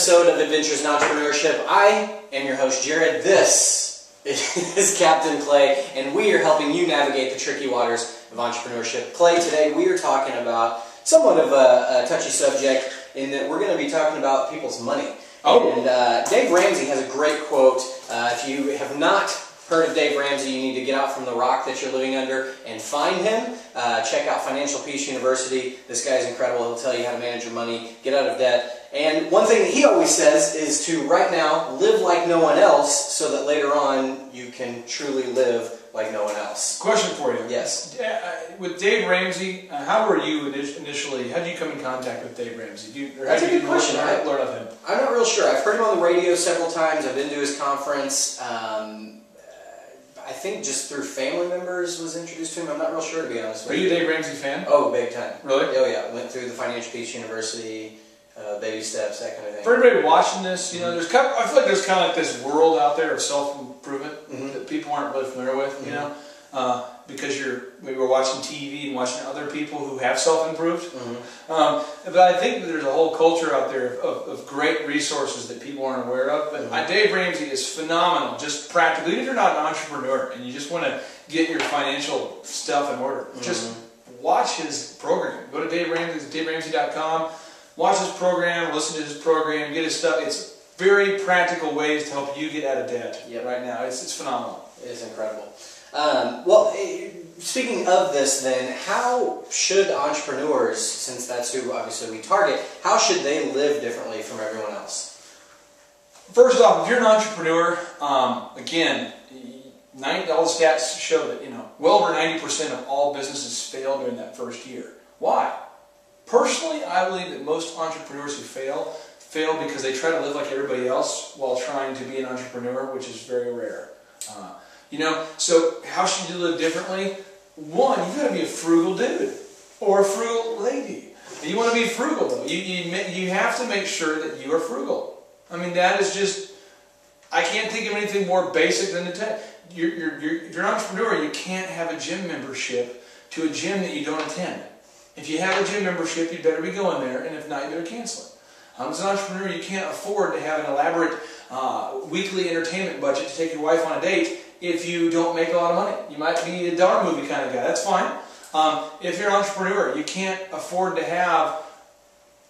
episode of Adventures in Entrepreneurship. I am your host, Jared. This is Captain Clay, and we are helping you navigate the tricky waters of entrepreneurship. Clay, today we are talking about somewhat of a touchy subject in that we're going to be talking about people's money. Oh. And Dave Ramsey has a great quote. If you have not heard of Dave Ramsey, you need to get out from the rock that you're living under and find him. Check out Financial Peace University. This guy's incredible. He'll tell you how to manage your money, get out of debt. And one thing that he always says is to, right now, live like no one else so that later on you can truly live like no one else. Question for you. Yes. With Dave Ramsey, how were you initially? How did you come in contact with Dave Ramsey? That's a good question. Learn of him? I'm not real sure. I've heard him on the radio several times. I've been to his conference. I think just through family members was introduced to him. I'm not real sure, to be honest with you. Are you a Dave Ramsey fan? Oh, big time. Really? Oh, yeah. Went through the Financial Peace University, baby steps, that kind of thing. For everybody watching this, you know, I feel like there's kind of like this world out there of self-improvement that people aren't really familiar with, you know, because we were watching TV and watching other people who have self-improved. But I think that there's a whole culture out there of great resources that people aren't aware of. But Dave Ramsey is phenomenal, just practically. Even if you're not an entrepreneur and you just want to get your financial stuff in order, just watch his program. Go to Dave Ramsey, DaveRamsey.com. Watch his program, listen to his program, get his stuff. It's very practical ways to help you get out of debt right now. It's phenomenal. It is incredible. Well, speaking of this then, how should entrepreneurs, since that's who obviously we target, how should they live differently from everyone else? First off, if you're an entrepreneur, again, all the stats show that well over 90% of all businesses fail during that first year. Why? Personally, I believe that most entrepreneurs who fail because they try to live like everybody else while trying to be an entrepreneur, which is very rare. So how should you live differently? One, you've got to be a frugal dude or a frugal lady. You want to be frugal, though. You have to make sure that you are frugal. I mean, that is just, I can't think of anything more basic than to tell you. If you're an entrepreneur, you can't have a gym membership to a gym that you don't attend. If you have a gym membership, you better be going there, and if not, you better cancel it. As an entrepreneur, you can't afford to have an elaborate weekly entertainment budget to take your wife on a date if you don't make a lot of money. You might be a dollar movie kind of guy. That's fine. If you're an entrepreneur, you can't afford to have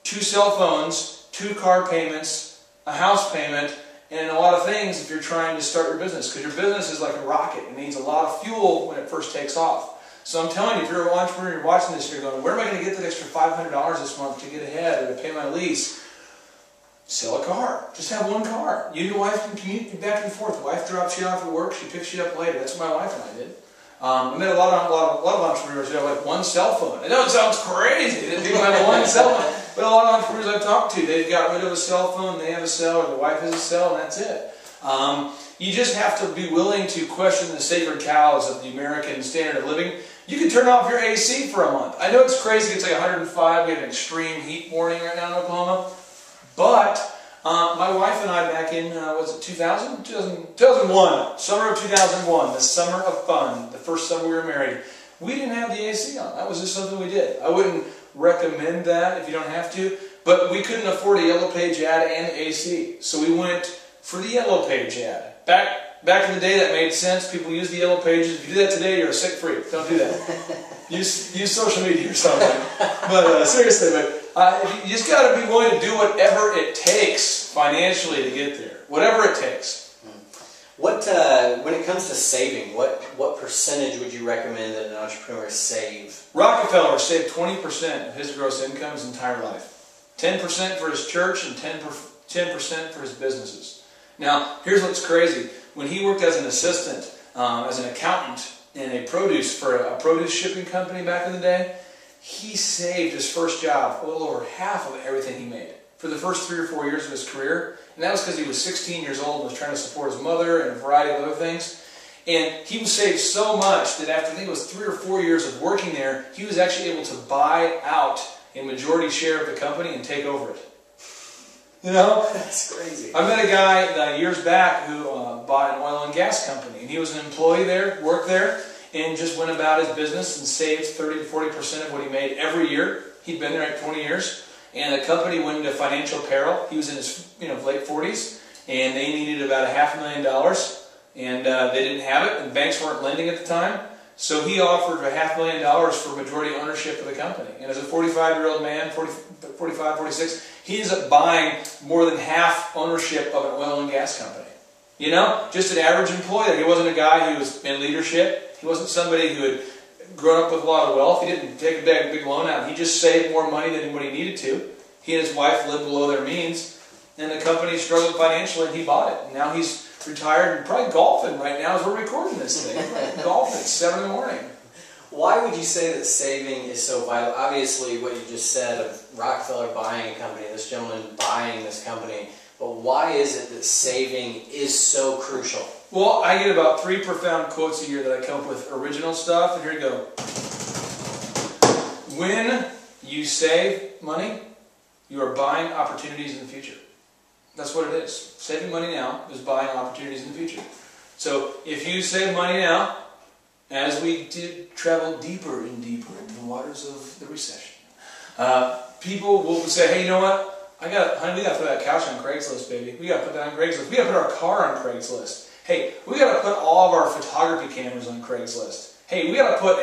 2 cell phones, 2 car payments, a house payment, and a lot of things if you're trying to start your business, because your business is like a rocket. It needs a lot of fuel when it first takes off. So I'm telling you, if you're an entrepreneur, you're watching this, you're going, where am I going to get that extra $500 this month to get ahead or to pay my lease? Sell a car. Just have 1 car. You and your wife can commute back and forth. The wife drops you off at work, she picks you up later. That's what my wife and I did. I met a lot of entrepreneurs who have like 1 cell phone. I know it sounds crazy that people have 1 cell phone, but a lot of entrepreneurs I've talked to, they've got rid of a cell phone, they have a cell, or the wife has a cell, and that's it. You just have to be willing to question the sacred cows of the American standard of living. You can turn off your AC for a month. I know it's crazy, it's like 105, we have an extreme heat warning right now in Oklahoma. But my wife and I back in, was it 2001, summer of 2001, the summer of fun, the first summer we were married, we didn't have the AC on. That was just something we did. I wouldn't recommend that if you don't have to, but we couldn't afford a yellow page ad and AC. So we went for the yellow page ad. Back in the day, that made sense. People use the yellow pages. If you do that today, you're a sick freak. Don't do that. Use social media or something. But seriously, you just got to be willing to do whatever it takes financially to get there. Whatever it takes. What when it comes to saving, what percentage would you recommend that an entrepreneur save? Rockefeller saved 20% of his gross income his entire life. 10% for his church and 10% for his businesses. Now, here's what's crazy. When he worked as an assistant, as an accountant in a produce shipping company back in the day, he saved his first job a little over half of everything he made for the first 3 or 4 years of his career. And that was because he was 16 years old and was trying to support his mother and a variety of other things. And he was saved so much that after I think it was 3 or 4 years of working there, he was actually able to buy out a majority share of the company and take over it. You know? That's crazy. I met a guy years back who bought an oil and gas company, and he was an employee there, worked there, and just went about his business and saved 30 to 40% of what he made every year. He'd been there like 20 years, and the company went into financial peril. He was in his late 40s, and they needed about $500,000, and they didn't have it, and banks weren't lending at the time. So he offered $500,000 for majority ownership of the company. And as a 45-year-old man, 45, 46, he ends up buying more than half ownership of an oil and gas company. You know, just an average employee. He wasn't a guy who was in leadership. He wasn't somebody who had grown up with a lot of wealth. He didn't take a big loan out. He just saved more money than what he needed to. He and his wife lived below their means, and the company struggled financially, and he bought it. And now he's retired and probably golfing right now as we're recording this thing. Golfing at 7 in the morning. Why would you say that saving is so vital? Obviously, what you just said of Rockefeller buying a company, this gentleman buying this company, but why is it that saving is so crucial? Well, I get about 3 profound quotes a year that I come up with original stuff, and here you go. When you save money, you are buying opportunities in the future. That's what it is. Saving money now is buying opportunities in the future. So if you save money now, as we did travel deeper and deeper into the waters of the recession, people will say, hey, you know what? Honey, we got to put that couch on Craigslist, baby. We got to put that on Craigslist. We got to put our car on Craigslist. Hey, we got to put all of our photography cameras on Craigslist. Hey, we got to put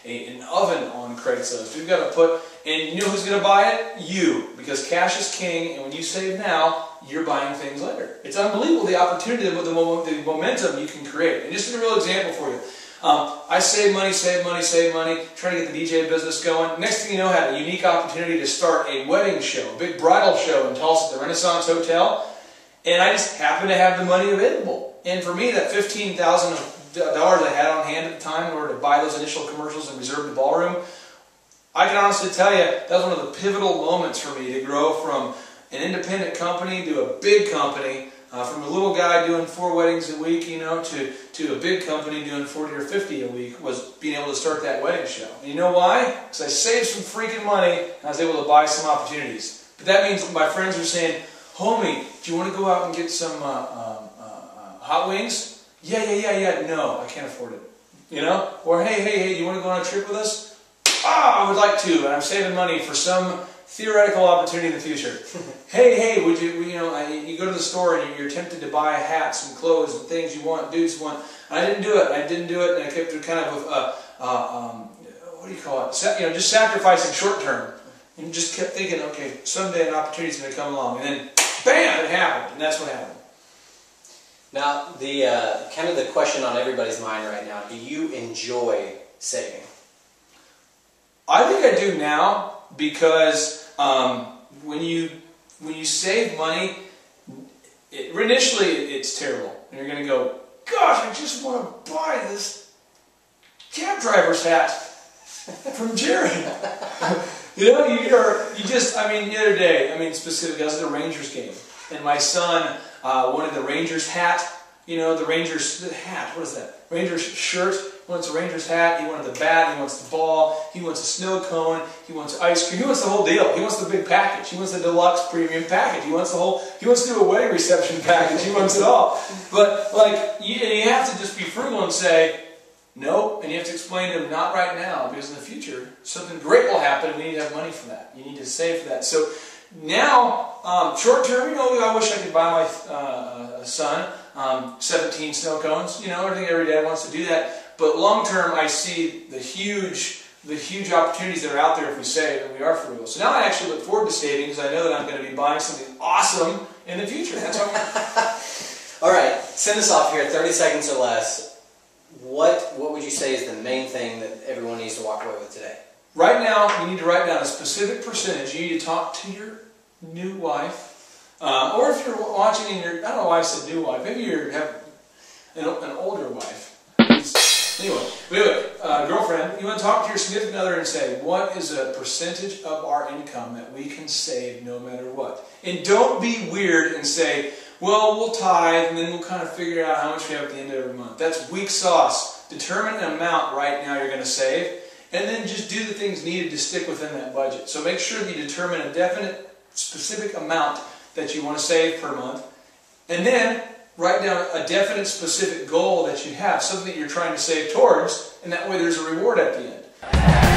an oven on Craigslist. We've got to put, and you know who's going to buy it? You. Because cash is king, and when you save now, you're buying things later. It's unbelievable the opportunity, the momentum you can create. And just a real example for you. I save money, trying to get the DJ business going. Next thing you know, I had a unique opportunity to start a wedding show, a big bridal show in Tulsa at the Renaissance Hotel. And I just happened to have the money available. And for me, that $15,000 I had on hand at the time in order to buy those initial commercials and reserve the ballroom, I can honestly tell you, that was one of the pivotal moments for me to grow from an independent company to a big company, from a little guy doing 4 weddings a week, to a big company doing 40 or 50 a week, was being able to start that wedding show. And you know why? Because I saved some freaking money and I was able to buy some opportunities. But that means my friends are saying, homie, do you want to go out and get some hot wings? Yeah. No, I can't afford it. Or hey, do you want to go on a trip with us? I would like to, but I'm saving money for some theoretical opportunity in the future. hey, would you you go to the store and you're tempted to buy hats and clothes and things you want, dudes want. I didn't do it, and I kept kind of what do you call it? Just sacrificing short term, and just kept thinking, okay, someday an opportunity's going to come along, and then bam, it happened, and that's what happened. Now, the kind of the question on everybody's mind right now: do you enjoy saving? I think I do now, because when you save money, initially it's terrible, and you're going to go, gosh, I just want to buy this cab driver's hat from Jerry. The other day, specifically, I was at a Rangers game, and my son wanted the Rangers hat. The Rangers hat. What is that? Rangers shirt. He wants a Rangers hat. He wanted the bat. He wants the ball. He wants a snow cone. He wants ice cream. He wants the whole deal. He wants the big package. He wants the deluxe premium package. He wants He wants to do a wedding reception package. He wants it all. But you have to just be frugal and say no, and you have to explain to him, not right now, because in the future something great will happen, and we need to have money for that. You need to save for that. So now, short term, I wish I could buy my son 17 snow cones. I think every dad wants to do that. But long term, I see the huge opportunities that are out there if we save and we are frugal. So now I actually look forward to saving, because I know that I'm going to be buying something awesome in the future. That's what I'm All right, send us off here, 30 seconds or less. What would you say is the main thing that everyone needs to walk away with today? Right now, you need to write down a specific percentage. You need to talk to your new wife, or if you're watching and I don't know why I said new wife. Maybe you have an older wife. Anyway, girlfriend, you want to talk to your significant other and say, what is a percentage of our income that we can save no matter what? And don't be weird and say, well, we'll tithe, and then we'll kind of figure out how much we have at the end of every month. That's weak sauce. Determine an amount right now you're going to save, and then just do the things needed to stick within that budget. So make sure that you determine a definite, specific amount that you want to save per month, and then write down a definite, specific goal that you have, something that you're trying to save towards, and that way there's a reward at the end.